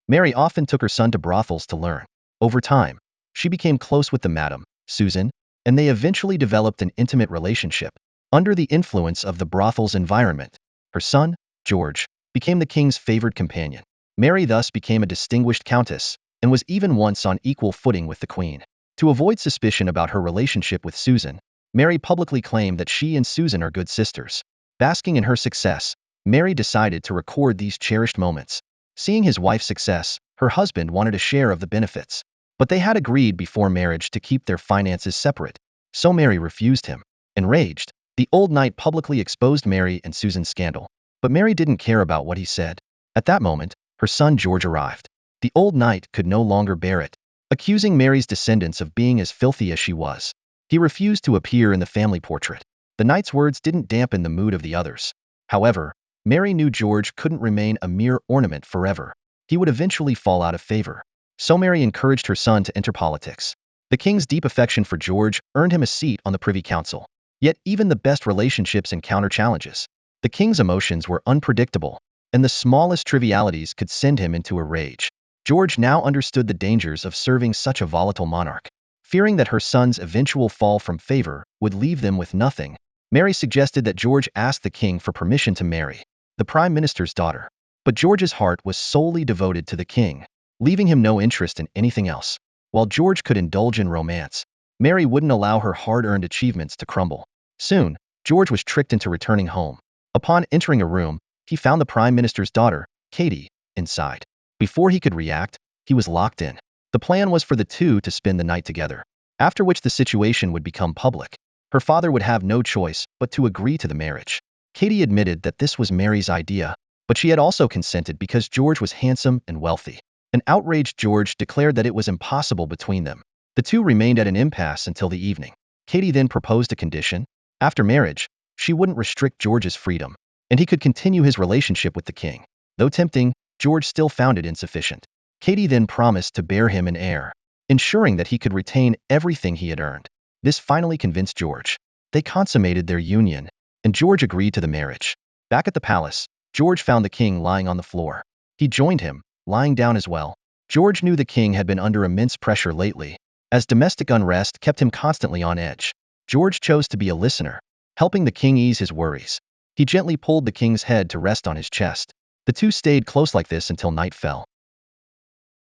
Mary often took her son to brothels to learn. Over time, she became close with the madam, Susan, and they eventually developed an intimate relationship. Under the influence of the brothel's environment, her son, George, became the king's favored companion. Mary thus became a distinguished countess and was even once on equal footing with the queen. To avoid suspicion about her relationship with Susan, Mary publicly claimed that she and Susan are good sisters. Basking in her success, Mary decided to record these cherished moments. Seeing his wife's success, her husband wanted a share of the benefits. But they had agreed before marriage to keep their finances separate. So Mary refused him. Enraged, the old knight publicly exposed Mary and Susan's scandal. But Mary didn't care about what he said. At that moment, her son George arrived. The old knight could no longer bear it, accusing Mary's descendants of being as filthy as she was. He refused to appear in the family portrait. The knight's words didn't dampen the mood of the others. However, Mary knew George couldn't remain a mere ornament forever. He would eventually fall out of favor. So Mary encouraged her son to enter politics. The king's deep affection for George earned him a seat on the Privy Council. Yet even the best relationships encounter challenges. The king's emotions were unpredictable, and the smallest trivialities could send him into a rage. George now understood the dangers of serving such a volatile monarch. Fearing that her son's eventual fall from favor would leave them with nothing, Mary suggested that George ask the king for permission to marry the prime minister's daughter. But George's heart was solely devoted to the king, leaving him no interest in anything else. While George could indulge in romance, Mary wouldn't allow her hard-earned achievements to crumble. Soon, George was tricked into returning home. Upon entering a room, he found the prime minister's daughter, Katie, inside. Before he could react, he was locked in. The plan was for the two to spend the night together, after which the situation would become public. Her father would have no choice but to agree to the marriage. Katie admitted that this was Mary's idea, but she had also consented because George was handsome and wealthy. An outraged George declared that it was impossible between them. The two remained at an impasse until the evening. Katie then proposed a condition. After marriage, she wouldn't restrict George's freedom, and he could continue his relationship with the king. Though tempting, George still found it insufficient. Katie then promised to bear him an heir, ensuring that he could retain everything he had earned. This finally convinced George. They consummated their union, and George agreed to the marriage. Back at the palace, George found the king lying on the floor. He joined him, lying down as well. George knew the king had been under immense pressure lately, as domestic unrest kept him constantly on edge. George chose to be a listener, helping the king ease his worries. He gently pulled the king's head to rest on his chest. The two stayed close like this until night fell.